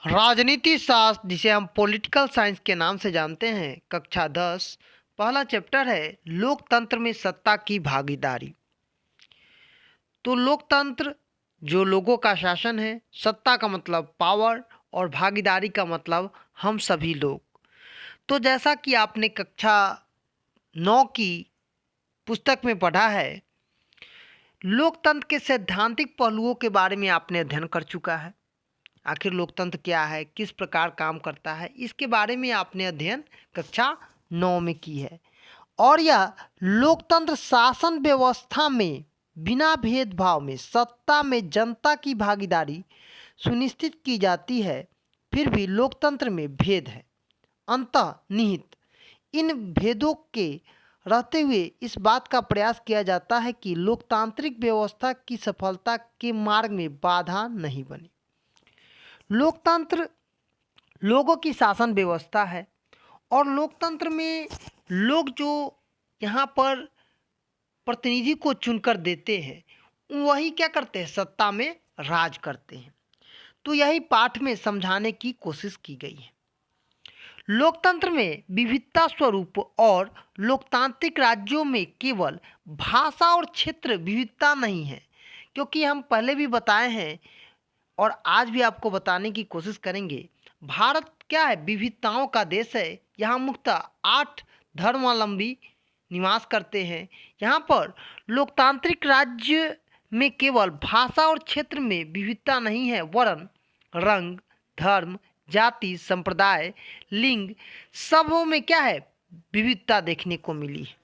राजनीति शास्त्र जिसे हम पॉलिटिकल साइंस के नाम से जानते हैं, कक्षा 10 पहला चैप्टर है लोकतंत्र में सत्ता की भागीदारी। तो लोकतंत्र जो लोगों का शासन है, सत्ता का मतलब पावर और भागीदारी का मतलब हम सभी लोग। तो जैसा कि आपने कक्षा 9 की पुस्तक में पढ़ा है, लोकतंत्र के सैद्धांतिक पहलुओं के बारे में आपने अध्ययन कर चुका है। आखिर लोकतंत्र क्या है, किस प्रकार काम करता है, इसके बारे में आपने अध्ययन कक्षा 9 में की है। और यह लोकतंत्र शासन व्यवस्था में बिना भेदभाव में सत्ता में जनता की भागीदारी सुनिश्चित की जाती है। फिर भी लोकतंत्र में भेद है, अंतर्निहित। इन भेदों के रहते हुए इस बात का प्रयास किया जाता है कि लोकतांत्रिक व्यवस्था की सफलता के मार्ग में बाधा नहीं बने। लोकतंत्र लोगों की शासन व्यवस्था है और लोकतंत्र में लोग जो यहाँ पर प्रतिनिधि को चुनकर देते हैं, वही क्या करते हैं, सत्ता में राज करते हैं। तो यही पाठ में समझाने की कोशिश की गई है। लोकतंत्र में विविधता स्वरूप और लोकतांत्रिक राज्यों में केवल भाषा और क्षेत्र विविधता नहीं है, क्योंकि हम पहले भी बताए हैं और आज भी आपको बताने की कोशिश करेंगे। भारत क्या है, विविधताओं का देश है। यहाँ मुख्यतः 8 धर्मावलंबी निवास करते हैं। यहाँ पर लोकतांत्रिक राज्य में केवल भाषा और क्षेत्र में विविधता नहीं है, वरन रंग, धर्म, जाति, संप्रदाय, लिंग सबों में क्या है, विविधता देखने को मिली है।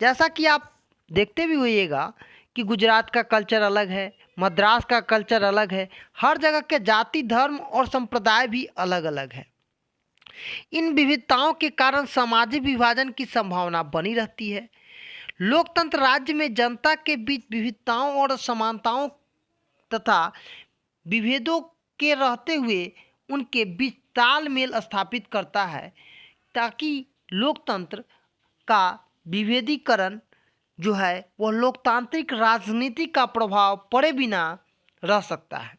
जैसा कि आप देखते भी होइएगा कि गुजरात का कल्चर अलग है, मद्रास का कल्चर अलग है, हर जगह के जाति, धर्म और संप्रदाय भी अलग अलग है। इन विविधताओं के कारण सामाजिक विभाजन की संभावना बनी रहती है। लोकतंत्र राज्य में जनता के बीच विविधताओं और समानताओं तथा विभेदों के रहते हुए उनके बीच तालमेल स्थापित करता है, ताकि लोकतंत्र का विभेदीकरण जो है वह लोकतांत्रिक राजनीति का प्रभाव पड़े बिना रह सकता है।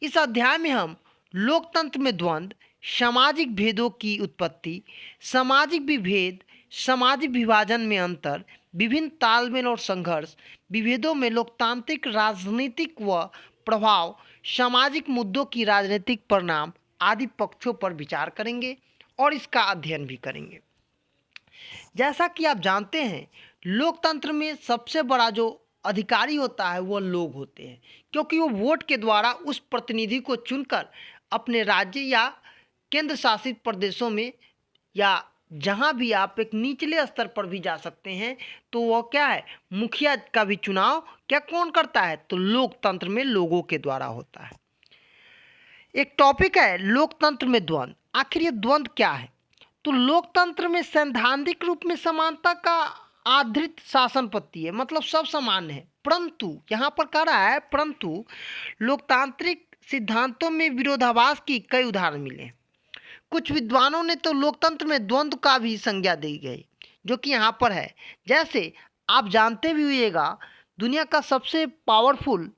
इस अध्याय में हम लोकतंत्र में द्वंद्व, सामाजिक भेदों की उत्पत्ति, सामाजिक विभेद, सामाजिक विभाजन में अंतर, विभिन्न तालमेल और संघर्ष, विभेदों में लोकतांत्रिक राजनीतिक व प्रभाव, सामाजिक मुद्दों की राजनीतिक परिणाम आदि पक्षों पर विचार करेंगे और इसका अध्ययन भी करेंगे। जैसा कि आप जानते हैं, लोकतंत्र में सबसे बड़ा जो अधिकारी होता है वह लोग होते हैं, क्योंकि वो वोट के द्वारा उस प्रतिनिधि को चुनकर अपने राज्य या केंद्र शासित प्रदेशों में या जहां भी आप एक निचले स्तर पर भी जा सकते हैं, तो वह क्या है, मुखिया का भी चुनाव क्या कौन करता है, तो लोकतंत्र में लोगों के द्वारा होता है। एक टॉपिक है लोकतंत्र में द्वंद्व। आखिर ये द्वंद्व क्या है? तो लोकतंत्र में सैद्धांतिक रूप में समानता का आधारित शासन पद्धति है, मतलब सब समान है, परंतु यहाँ पर कह रहा है परंतु लोकतांत्रिक सिद्धांतों में विरोधाभास की कई उदाहरण मिले। कुछ विद्वानों ने तो लोकतंत्र में द्वंद्व का भी संज्ञा दी गई, जो कि यहाँ पर है। जैसे आप जानते भी होइएगा, दुनिया का सबसे पावरफुल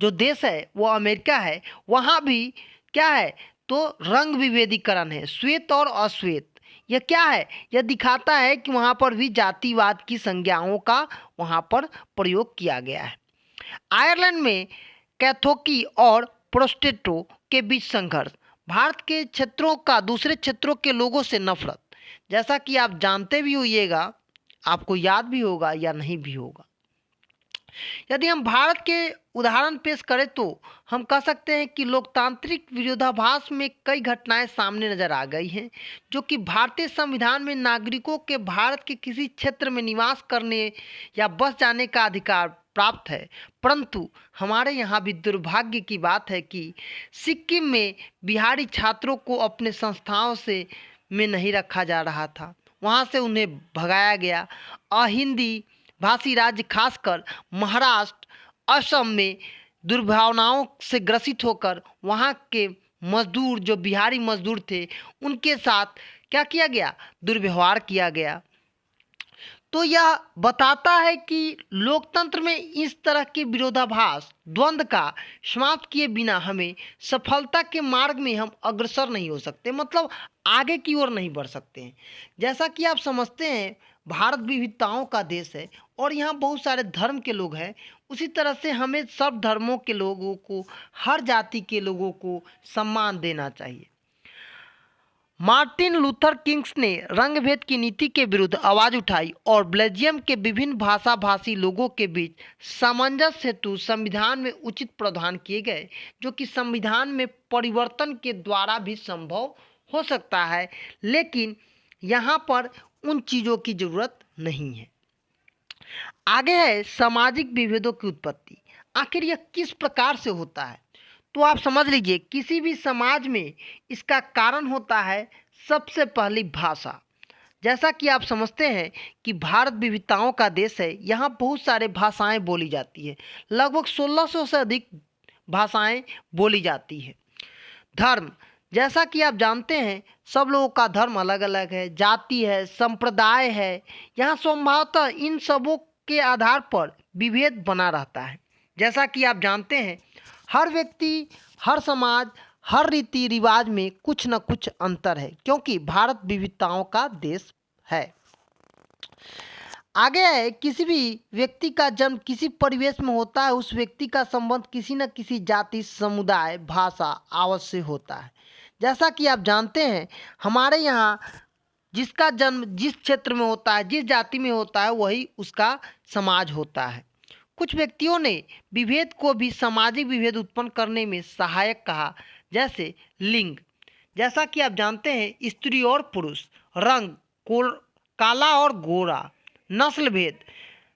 जो देश है वो अमेरिका है। वहाँ भी क्या है, तो रंग विभेदीकरण है, श्वेत और अश्वेत। यह क्या है, यह दिखाता है कि वहाँ पर भी जातिवाद की संज्ञाओं का वहाँ पर प्रयोग किया गया है। आयरलैंड में कैथोलिक और प्रोटेस्टेंटों के बीच संघर्ष, भारत के क्षेत्रों का दूसरे क्षेत्रों के लोगों से नफरत। जैसा कि आप जानते भी होइएगा, आपको याद भी होगा या नहीं भी होगा। यदि हम भारत के उदाहरण पेश करें तो हम कह सकते हैं कि लोकतांत्रिक विरोधाभास में कई घटनाएं सामने नजर आ गई हैं, जो कि भारतीय संविधान में नागरिकों के भारत के किसी क्षेत्र में निवास करने या बस जाने का अधिकार प्राप्त है। परंतु हमारे यहाँ भी दुर्भाग्य की बात है कि सिक्किम में बिहारी छात्रों को अपने संस्थाओं से में नहीं रखा जा रहा था, वहाँ से उन्हें भगाया गया। अहिंदी भाषी राज्य खासकर महाराष्ट्र, असम में दुर्भावनाओं से ग्रसित होकर वहाँ के मजदूर जो बिहारी मजदूर थे उनके साथ क्या किया गया, दुर्व्यवहार किया गया। तो यह बताता है कि लोकतंत्र में इस तरह के विरोधाभास द्वंद्व का समाप्त किए बिना हमें सफलता के मार्ग में हम अग्रसर नहीं हो सकते, मतलब आगे की ओर नहीं बढ़ सकते हैं। जैसा कि आप समझते हैं भारत विविधताओं का देश है और यहाँ बहुत सारे धर्म के लोग हैं। उसी तरह से हमें सब धर्मों के लोगों को, हर जाति के लोगों को सम्मान देना चाहिए। मार्टिन लूथर किंग्स ने रंगभेद की नीति के विरुद्ध आवाज उठाई और बेल्जियम के विभिन्न भाषा भाषी लोगों के बीच सामंजस्य हेतु संविधान में उचित प्रावधान किए गए, जो कि संविधान में परिवर्तन के द्वारा भी संभव हो सकता है, लेकिन यहाँ पर उन चीज़ों की जरूरत नहीं है। आगे है सामाजिक विभेदों की उत्पत्ति। आखिर यह किस प्रकार से होता है? तो आप समझ लीजिए, किसी भी समाज में इसका कारण होता है सबसे पहली भाषा। जैसा कि आप समझते हैं कि भारत विविधताओं का देश है, यहाँ बहुत सारे भाषाएं बोली जाती है, लगभग 1600 से अधिक भाषाएं बोली जाती है। धर्म, जैसा कि आप जानते हैं सब लोगों का धर्म अलग अलग है, जाति है, संप्रदाय है, यहाँ संभवतः इन सबों के आधार पर विभेद बना रहता है। जैसा कि आप जानते हैं हर व्यक्ति, हर समाज, हर रीति रिवाज में कुछ न कुछ अंतर है, क्योंकि भारत विविधताओं का देश है। आगे है, किसी भी व्यक्ति का जन्म किसी परिवेश में होता है, उस व्यक्ति का संबंध किसी न किसी जाति, समुदाय, भाषा आवास से होता है। जैसा कि आप जानते हैं हमारे यहाँ जिसका जन्म जिस क्षेत्र में होता है, जिस जाति में होता है, वही उसका समाज होता है। कुछ व्यक्तियों ने विभेद को भी सामाजिक विभेद उत्पन्न करने में सहायक कहा, जैसे लिंग। जैसा कि आप जानते हैं स्त्री और पुरुष, रंग, काला और गोरा, नस्ल भेद,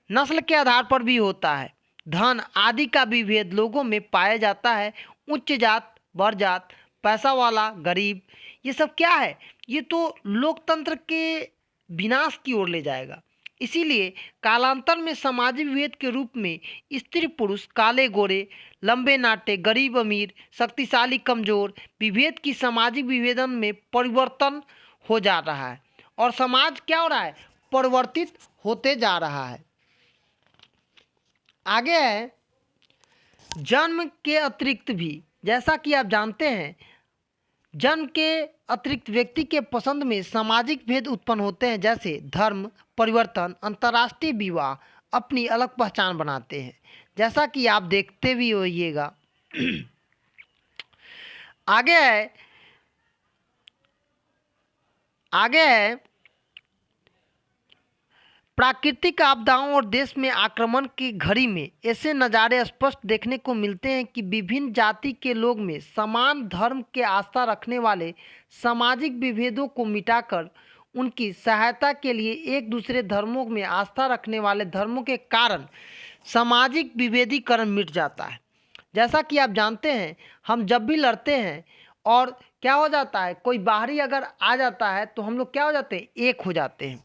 नस्ल के आधार पर भी होता है, धन आदि का भी भेद लोगों में पाया जाता है, उच्च जात, बर जात, पैसा वाला, गरीब, ये सब क्या है? ये तो लोकतंत्र के विनाश की ओर ले जाएगा। इसीलिए कालांतर में सामाजिक विभेद के रूप में स्त्री पुरुष, काले गोरे, लंबे नाटे, गरीब अमीर, शक्तिशाली कमजोर, विभेद की सामाजिक विभेदन में परिवर्तन हो जा रहा है और समाज क्या हो रहा है? परिवर्तित होते जा रहा है। आगे है जन्म के अतिरिक्त भी, जैसा कि आप जानते हैं जन्म के अतिरिक्त व्यक्ति के पसंद में सामाजिक भेद उत्पन्न होते हैं, जैसे धर्म परिवर्तन, अंतर्राष्ट्रीय विवाह अपनी अलग पहचान बनाते हैं, जैसा कि आप देखते भी होइएगा। आगे है प्राकृतिक आपदाओं और देश में आक्रमण की घड़ी में ऐसे नज़ारे स्पष्ट देखने को मिलते हैं कि विभिन्न जाति के लोग में समान धर्म के आस्था रखने वाले सामाजिक विभेदों को मिटाकर उनकी सहायता के लिए एक दूसरे धर्मों में आस्था रखने वाले धर्मों के कारण सामाजिक विभेदीकरण मिट जाता है। जैसा कि आप जानते हैं हम जब भी लड़ते हैं और क्या हो जाता है, कोई बाहरी अगर आ जाता है तो हम लोग क्या हो जाते हैं? एक हो जाते हैं।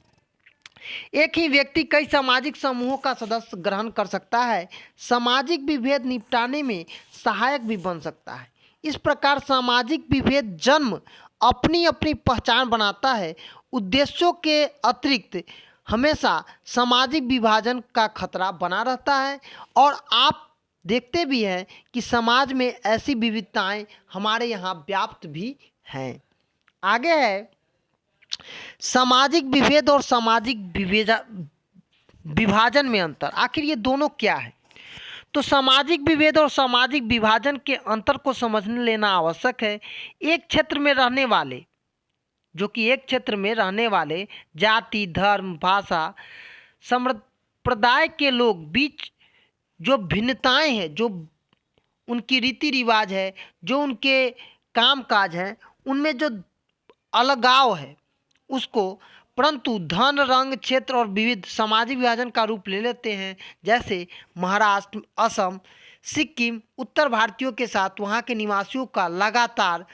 एक ही व्यक्ति कई सामाजिक समूहों का सदस्य ग्रहण कर सकता है, सामाजिक विभेद निपटाने में सहायक भी बन सकता है। इस प्रकार सामाजिक विभेद जन्म अपनी अपनी पहचान बनाता है। उद्देश्यों के अतिरिक्त हमेशा सामाजिक विभाजन का खतरा बना रहता है और आप देखते भी हैं कि समाज में ऐसी विविधताएं हमारे यहाँ व्याप्त भी हैं। आगे है सामाजिक विभेद और सामाजिक विभाजन में अंतर। आखिर ये दोनों क्या है? तो सामाजिक विभेद और सामाजिक विभाजन के अंतर को समझने लेना आवश्यक है। एक क्षेत्र में रहने वाले जाति, धर्म, भाषा, संप्रदाय के लोग बीच जो भिन्नताएं हैं, जो उनकी रीति रिवाज है, जो उनके काम काज है, उनमें जो अलगाव है उसको, परंतु धन, रंग, क्षेत्र और विविध सामाजिक विभाजन का रूप ले लेते हैं। जैसे महाराष्ट्र, असम, सिक्किम, उत्तर भारतीयों के साथ वहाँ के निवासियों का लगातार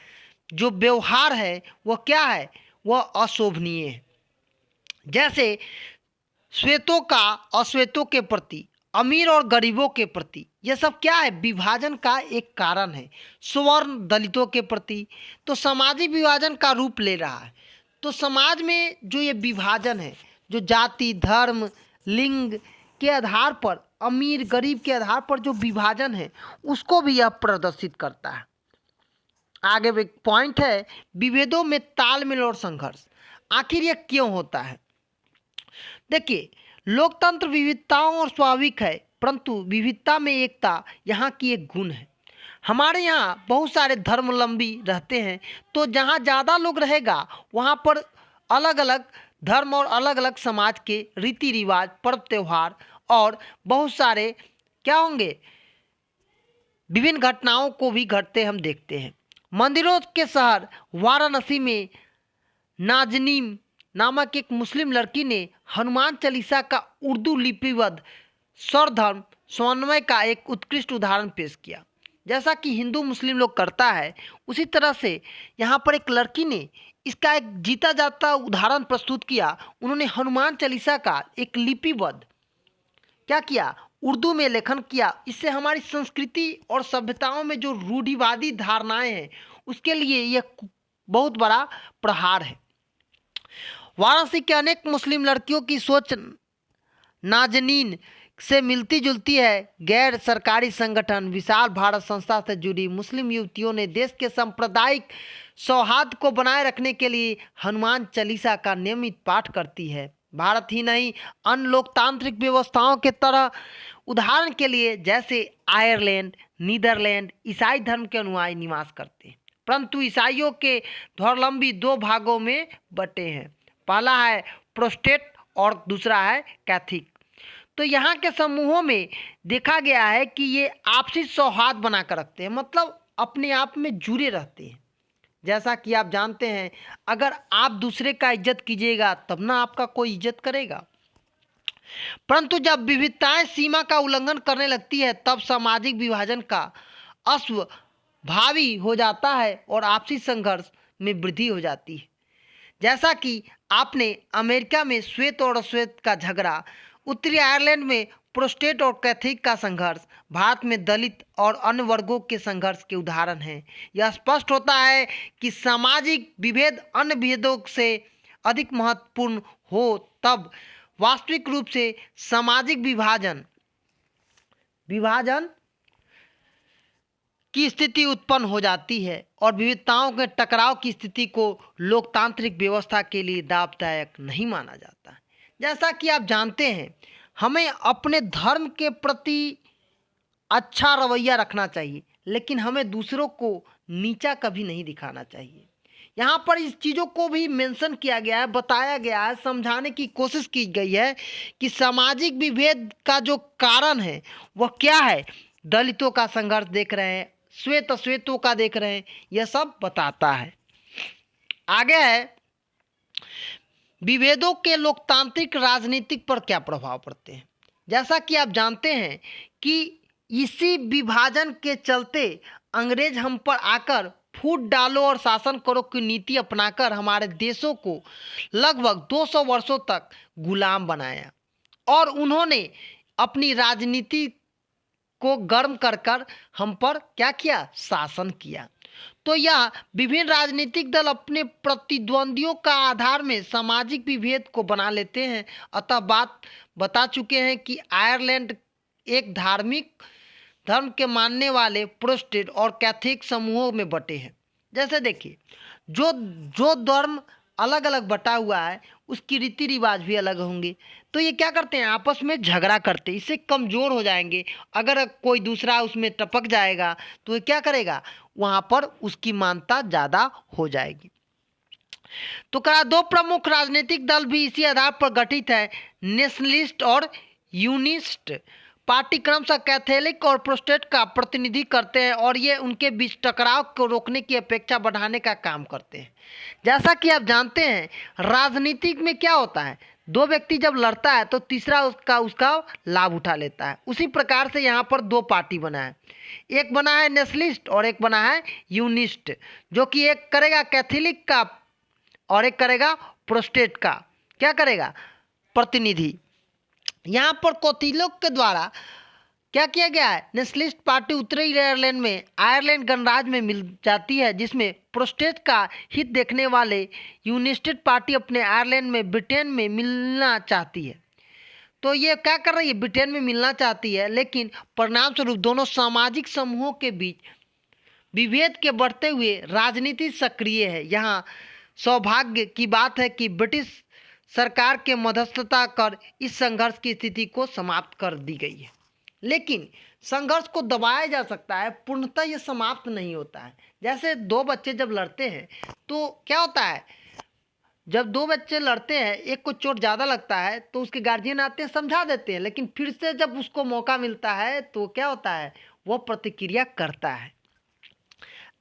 जो व्यवहार है वह क्या है? वह अशोभनीय है। जैसे श्वेतों का अश्वेतों के प्रति, अमीर और गरीबों के प्रति, यह सब क्या है? विभाजन का एक कारण है। स्वर्ण दलितों के प्रति, तो सामाजिक विभाजन का रूप ले रहा है। तो समाज में जो ये विभाजन है, जो जाति, धर्म, लिंग के आधार पर, अमीर गरीब के आधार पर जो विभाजन है उसको भी यह प्रदर्शित करता है। आगे एक पॉइंट है, विभेदों में तालमेल और संघर्ष। आखिर यह क्यों होता है? देखिए, लोकतंत्र विविधताओं और स्वाभाविक है, परंतु विविधता में एकता यहाँ की एक गुण है। हमारे यहाँ बहुत सारे धर्मावलंबी रहते हैं, तो जहाँ ज़्यादा लोग रहेगा वहाँ पर अलग अलग धर्म और अलग अलग समाज के रीति रिवाज, पर्व त्यौहार और बहुत सारे क्या होंगे, विभिन्न घटनाओं को भी घटते हम देखते हैं। मंदिरों के शहर वाराणसी में नाजनीम नामक एक मुस्लिम लड़की ने हनुमान चालीसा का उर्दू लिपिबद्ध स्वरधर्म समन्वय का एक उत्कृष्ट उदाहरण पेश किया। जैसा कि हिंदू मुस्लिम लोग करता है, उसी तरह से यहाँ पर एक लड़की ने इसका एक जीता जाता उदाहरण प्रस्तुत किया। उन्होंने हनुमान चालीसा का एक लिपिबद्ध क्या किया, उर्दू में लेखन किया। इससे हमारी संस्कृति और सभ्यताओं में जो रूढ़िवादी धारणाएं हैं उसके लिए यह बहुत बड़ा प्रहार है। वाराणसी के अनेक मुस्लिम लड़कियों की सोच नाजनीन से मिलती जुलती है। गैर सरकारी संगठन विशाल भारत संस्था से जुड़ी मुस्लिम युवतियों ने देश के सांप्रदायिक सौहार्द को बनाए रखने के लिए हनुमान चालीसा का नियमित पाठ करती है। भारत ही नहीं, अन्य लोकतांत्रिक व्यवस्थाओं के तरह, उदाहरण के लिए जैसे आयरलैंड, नीदरलैंड, ईसाई धर्म के अनुयायी निवास करते हैं, परंतु ईसाइयों के धर्मावलंबी दो भागों में बटे हैं। पहला है प्रोटेस्टेंट और दूसरा है कैथोलिक। तो यहाँ के समूहों में देखा गया है कि ये आपसी सौहार्द बनाकर रखते हैं, मतलब अपने आप में जुड़े रहते हैं। जैसा कि आप जानते हैं, अगर आप दूसरे का इज्जत कीजिएगा तब ना आपका कोई इज्जत करेगा, परंतु जब विविधताएं सीमा का उल्लंघन करने लगती है तब सामाजिक विभाजन का अस्वाभावी हो जाता है और आपसी संघर्ष में वृद्धि हो जाती है। जैसा कि आपने अमेरिका में श्वेत और अश्वेत का झगड़ा, उत्तरी आयरलैंड में प्रोटेस्टेंट और कैथोलिक का संघर्ष, भारत में दलित और अन्य वर्गों के संघर्ष के उदाहरण हैं। यह स्पष्ट होता है कि सामाजिक विभेद अन्य भेदों से अधिक महत्वपूर्ण हो तब वास्तविक रूप से सामाजिक विभाजन की स्थिति उत्पन्न हो जाती है और विविधताओं के टकराव की स्थिति को लोकतांत्रिक व्यवस्था के लिए लाभदायक नहीं माना जाता। जैसा कि आप जानते हैं, हमें अपने धर्म के प्रति अच्छा रवैया रखना चाहिए, लेकिन हमें दूसरों को नीचा कभी नहीं दिखाना चाहिए। यहाँ पर इस चीज़ों को भी मेंशन किया गया है, बताया गया है, समझाने की कोशिश की गई है कि सामाजिक विभेद का जो कारण है वह क्या है। दलितों का संघर्ष देख रहे हैं, श्वेत अश्वेतों का देख रहे हैं, यह सब बताता है। आगे है, विभेदों के लोकतांत्रिक राजनीतिक पर क्या प्रभाव पड़ते हैं। जैसा कि आप जानते हैं कि इसी विभाजन के चलते अंग्रेज हम पर आकर फूट डालो और शासन करो की नीति अपनाकर हमारे देशों को लगभग 200 वर्षों तक गुलाम बनाया और उन्होंने अपनी राजनीति को गर्म कर कर हम पर क्या किया, शासन किया। तो यह विभिन्न राजनीतिक दल अपने प्रतिद्वंदियों का आधार में सामाजिक विभेद को बना लेते हैं। अतः बात बता चुके हैं कि आयरलैंड एक धर्म के मानने वाले प्रोटेस्टेंट और कैथोलिक समूहों में बटे हैं। जैसे देखिए, जो धर्म अलग अलग बटा हुआ है उसकी रीति रिवाज भी अलग होंगे, तो ये क्या करते हैं, आपस में झगड़ा करते हैं, इससे कमज़ोर हो जाएंगे। अगर कोई दूसरा उसमें टपक जाएगा तो ये क्या करेगा, वहाँ पर उसकी मान्यता ज़्यादा हो जाएगी। तो कहा, दो प्रमुख राजनीतिक दल भी इसी आधार पर गठित है, नेशनलिस्ट और यूनिस्ट पार्टी क्रमशः कैथोलिक और प्रोटेस्टेंट का प्रतिनिधि करते हैं और ये उनके बीच टकराव को रोकने की अपेक्षा बढ़ाने का काम करते हैं। जैसा कि आप जानते हैं, राजनीतिक में क्या होता है, दो व्यक्ति जब लड़ता है तो तीसरा उसका लाभ उठा लेता है। उसी प्रकार से यहाँ पर दो पार्टी बना है, एक बना है नेशनलिस्ट और एक बना है यूनिस्ट, जो कि एक करेगा कैथोलिक का और एक करेगा प्रोटेस्टेंट का क्या करेगा, प्रतिनिधि। यहाँ पर कैथोलिक के द्वारा क्या किया गया है, नेशनलिस्ट पार्टी उत्तरी आयरलैंड में आयरलैंड गणराज्य में मिल जाती है, जिसमें प्रोटेस्ट का हित देखने वाले यूनाइटेड पार्टी अपने आयरलैंड में ब्रिटेन में मिलना चाहती है। तो ये क्या कर रही है, ब्रिटेन में मिलना चाहती है, लेकिन परिणाम स्वरूप दोनों सामाजिक समूहों के बीच विभेद के बढ़ते हुए राजनीति सक्रिय है। यहाँ सौभाग्य की बात है कि ब्रिटिश सरकार के मध्यस्थता कर इस संघर्ष की स्थिति को समाप्त कर दी गई है। लेकिन संघर्ष को दबाया जा सकता है, पूर्णतः ये समाप्त नहीं होता है। जैसे दो बच्चे जब लड़ते हैं तो क्या होता है, जब दो बच्चे लड़ते हैं, एक को चोट ज़्यादा लगता है तो उसके गार्जियन आते हैं, समझा देते हैं, लेकिन फिर से जब उसको मौका मिलता है तो क्या होता है, वो प्रतिक्रिया करता है।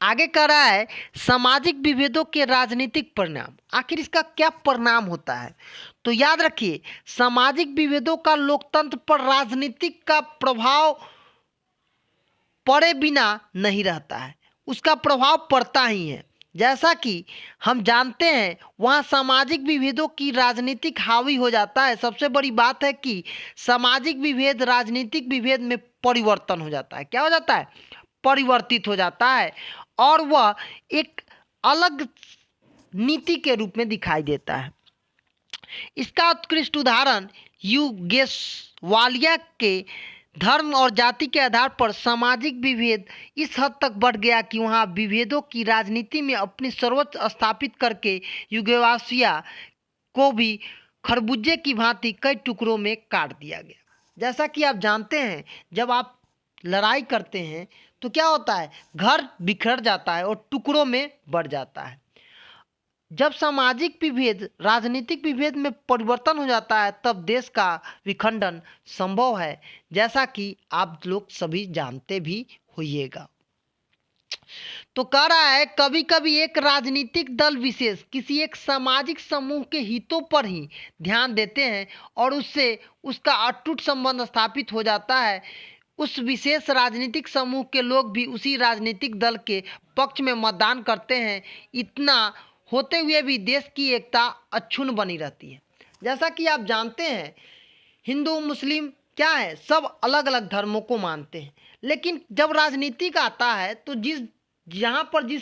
आगे कह रहा है सामाजिक विभेदों के राजनीतिक परिणाम। आखिर इसका क्या परिणाम होता है, तो याद रखिए सामाजिक विभेदों का लोकतंत्र पर राजनीतिक का प्रभाव पड़े बिना नहीं रहता है, उसका प्रभाव पड़ता ही है। जैसा कि हम जानते हैं वहाँ सामाजिक विभेदों की राजनीतिक हावी हो जाता है। सबसे बड़ी बात है कि सामाजिक विभेद राजनीतिक विभेद में परिवर्तन हो जाता है। क्या हो जाता है, परिवर्तित हो जाता है, और वह एक अलग नीति के रूप में दिखाई देता है। इसका उत्कृष्ट उदाहरण यूगोस्लाविया के धर्म और जाति के आधार पर सामाजिक विभेद इस हद तक बढ़ गया कि वहाँ विभेदों की राजनीति में अपनी सर्वोच्च स्थापित करके यूगोस्लाविया को भी खरबूजे की भांति कई टुकड़ों में काट दिया गया। जैसा कि आप जानते हैं जब आप लड़ाई करते हैं तो क्या होता है, घर बिखर जाता है और टुकड़ों में बढ़ जाता है। जब सामाजिक विभेद राजनीतिक विभेद में परिवर्तन हो जाता है तब देश का विखंडन संभव है, जैसा कि आप लोग सभी जानते भी होइएगा। तो कह रहा है कभी कभी एक राजनीतिक दल विशेष किसी एक सामाजिक समूह के हितों पर ही ध्यान देते हैं और उससे उसका अटूट संबंध स्थापित हो जाता है। उस विशेष राजनीतिक समूह के लोग भी उसी राजनीतिक दल के पक्ष में मतदान करते हैं। इतना होते हुए भी देश की एकता अक्षुण्ण बनी रहती है। जैसा कि आप जानते हैं हिंदू मुस्लिम क्या है, सब अलग अलग धर्मों को मानते हैं, लेकिन जब राजनीति का आता है तो जहाँ पर जिस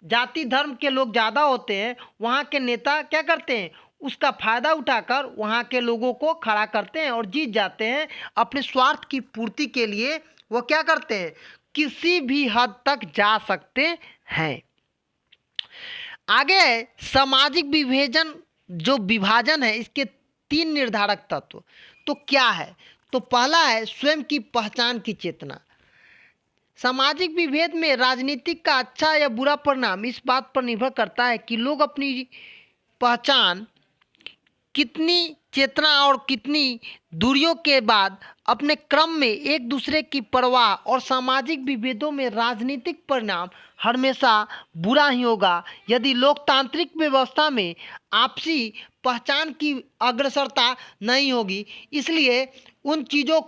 जाति धर्म के लोग ज़्यादा होते हैं वहाँ के नेता क्या करते हैं, उसका फ़ायदा उठाकर वहाँ के लोगों को खड़ा करते हैं और जीत जाते हैं। अपने स्वार्थ की पूर्ति के लिए वो क्या करते हैं, किसी भी हद तक जा सकते हैं। आगे है सामाजिक विभेजन, जो विभाजन है इसके 3 निर्धारक तत्व। तो क्या है, तो पहला है स्वयं की पहचान की चेतना। सामाजिक विभेद में राजनीतिक का अच्छा या बुरा परिणाम इस बात पर निर्भर करता है कि लोग अपनी पहचान कितनी चेतना और कितनी दूरियों के बाद अपने क्रम में एक दूसरे की परवाह, और सामाजिक विभेदों में राजनीतिक परिणाम हमेशा बुरा ही होगा यदि लोकतांत्रिक व्यवस्था में आपसी पहचान की अग्रसरता नहीं होगी। इसलिए उन चीज़ों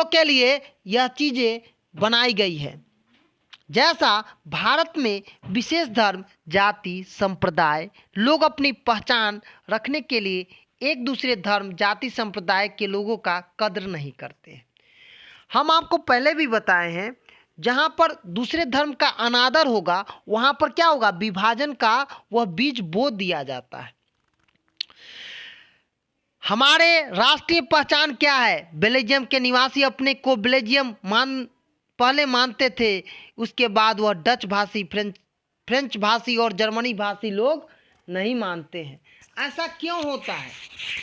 के लिए यह चीज़ें बनाई गई है। जैसा भारत में विशेष धर्म जाति संप्रदाय लोग अपनी पहचान रखने के लिए एक दूसरे धर्म जाति संप्रदाय के लोगों का कद्र नहीं करते हैं। हम आपको पहले भी बताए हैं जहाँ पर दूसरे धर्म का अनादर होगा वहाँ पर क्या होगा, विभाजन का वह बीज बो दिया जाता है। हमारे राष्ट्रीय पहचान क्या है, बेल्जियम के निवासी अपने को बेल्जियम पहले मानते थे, उसके बाद वह डच भाषी फ्रेंच भाषी और जर्मनी भाषी लोग नहीं मानते हैं। ऐसा क्यों होता है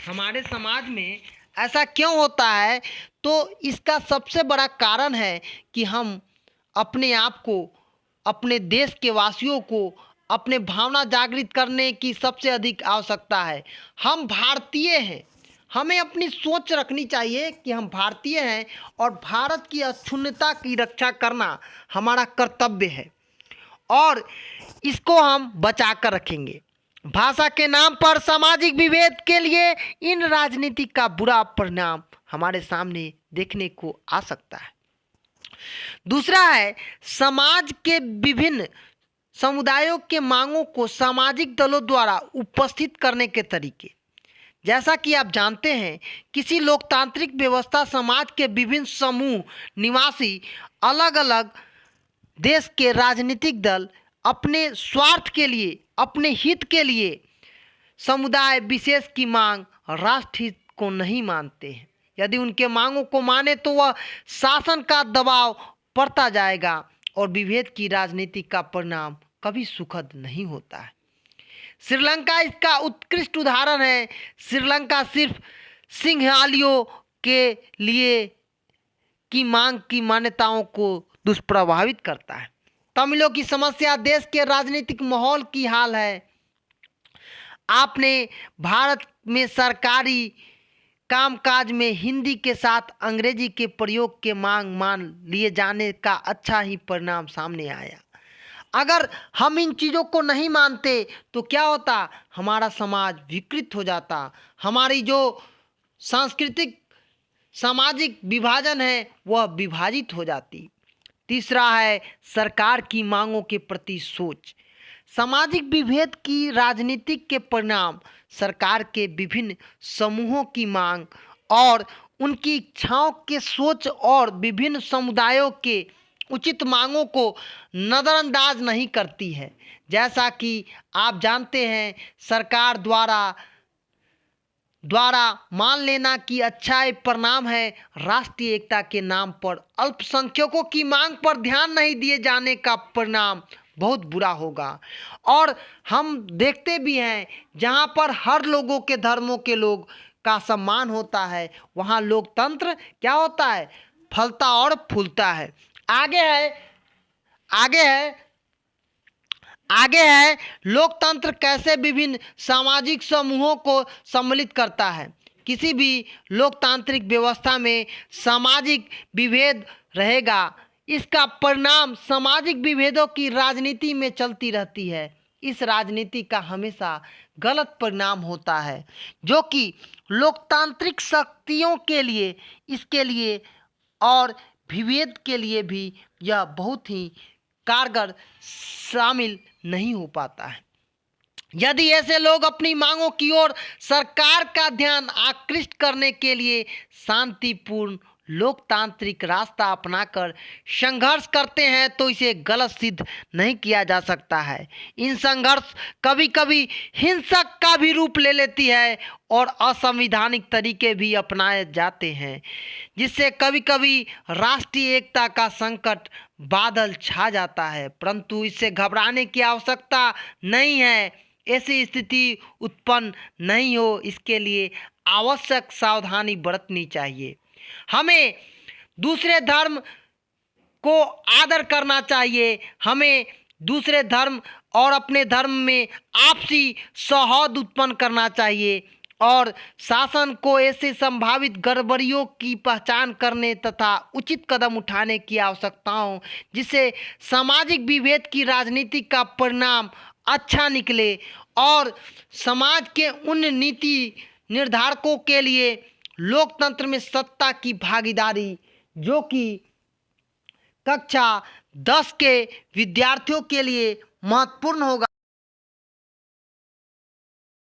हमारे समाज में, ऐसा क्यों होता है, तो इसका सबसे बड़ा कारण है कि हम अपने आप को, अपने देश के वासियों को अपने भावना जागृत करने की सबसे अधिक आवश्यकता है। हम भारतीय हैं, हमें अपनी सोच रखनी चाहिए कि हम भारतीय हैं और भारत की अक्षुण्णता की रक्षा करना हमारा कर्तव्य है और इसको हम बचा कर रखेंगे। भाषा के नाम पर सामाजिक विभेद के लिए इन राजनीति का बुरा परिणाम हमारे सामने देखने को आ सकता है। दूसरा है समाज के विभिन्न समुदायों के मांगों को सामाजिक दलों द्वारा उपस्थित करने के तरीके। जैसा कि आप जानते हैं, किसी लोकतांत्रिक व्यवस्था समाज के विभिन्न समूह निवासी अलग अलग देश के राजनीतिक दल अपने स्वार्थ के लिए, अपने हित के लिए समुदाय विशेष की मांग राष्ट्रहित को नहीं मानते हैं। यदि उनके मांगों को माने तो वह शासन का दबाव पड़ता जाएगा और विभेद की राजनीति का परिणाम कभी सुखद नहीं होता है। श्रीलंका इसका उत्कृष्ट उदाहरण है। श्रीलंका सिर्फ सिंहलियों के लिए की मांग की मान्यताओं को दुष्प्रभावित करता है। तमिलों की समस्या देश के राजनीतिक माहौल की हाल है। आपने भारत में सरकारी कामकाज में हिंदी के साथ अंग्रेजी के प्रयोग के मांग मान लिए जाने का अच्छा ही परिणाम सामने आया। अगर हम इन चीज़ों को नहीं मानते तो क्या होता, हमारा समाज विकृत हो जाता, हमारी जो सांस्कृतिक सामाजिक विभाजन है वह विभाजित हो जाती। तीसरा है सरकार की मांगों के प्रति सोच। सामाजिक विभेद की राजनीतिक के परिणाम सरकार के विभिन्न समूहों की मांग और उनकी इच्छाओं के सोच और विभिन्न समुदायों के उचित मांगों को नज़रअंदाज नहीं करती है। जैसा कि आप जानते हैं, सरकार द्वारा मान लेना कि अच्छा एक परिणाम है, राष्ट्रीय एकता के नाम पर अल्पसंख्यकों की मांग पर ध्यान नहीं दिए जाने का परिणाम बहुत बुरा होगा। और हम देखते भी हैं, जहाँ पर हर लोगों के धर्मों के लोग का सम्मान होता है, वहाँ लोकतंत्र क्या होता है, फलता और फूलता है। आगे है लोकतंत्र कैसे विभिन्न सामाजिक समूहों को सम्मिलित करता है। किसी भी लोकतांत्रिक व्यवस्था में सामाजिक विभेद रहेगा, इसका परिणाम सामाजिक विभेदों की राजनीति में चलती रहती है। इस राजनीति का हमेशा गलत परिणाम होता है, जो कि लोकतांत्रिक शक्तियों के लिए, इसके लिए और विभेद के लिए भी यह बहुत ही कारगर शामिल नहीं हो पाता है। यदि ऐसे लोग अपनी मांगों की ओर सरकार का ध्यान आकृष्ट करने के लिए शांतिपूर्ण लोकतांत्रिक रास्ता अपनाकर संघर्ष करते हैं तो इसे गलत सिद्ध नहीं किया जा सकता है। इन संघर्ष कभी कभी हिंसक का भी रूप ले लेती है और असंवैधानिक तरीके भी अपनाए जाते हैं, जिससे कभी कभी राष्ट्रीय एकता का संकट बादल छा जाता है। परंतु इससे घबराने की आवश्यकता नहीं है। ऐसी स्थिति उत्पन्न नहीं हो, इसके लिए आवश्यक सावधानी बरतनी चाहिए। हमें दूसरे धर्म को आदर करना चाहिए। हमें दूसरे धर्म और अपने धर्म में आपसी सौहार्द उत्पन्न करना चाहिए और शासन को ऐसे संभावित गड़बड़ियों की पहचान करने तथा उचित कदम उठाने की आवश्यकताओं, जिससे सामाजिक विभेद की राजनीति का परिणाम अच्छा निकले और समाज के उन नीति निर्धारकों के लिए लोकतंत्र में सत्ता की भागीदारी, जो कि कक्षा 10 के विद्यार्थियों के लिए महत्वपूर्ण होगा।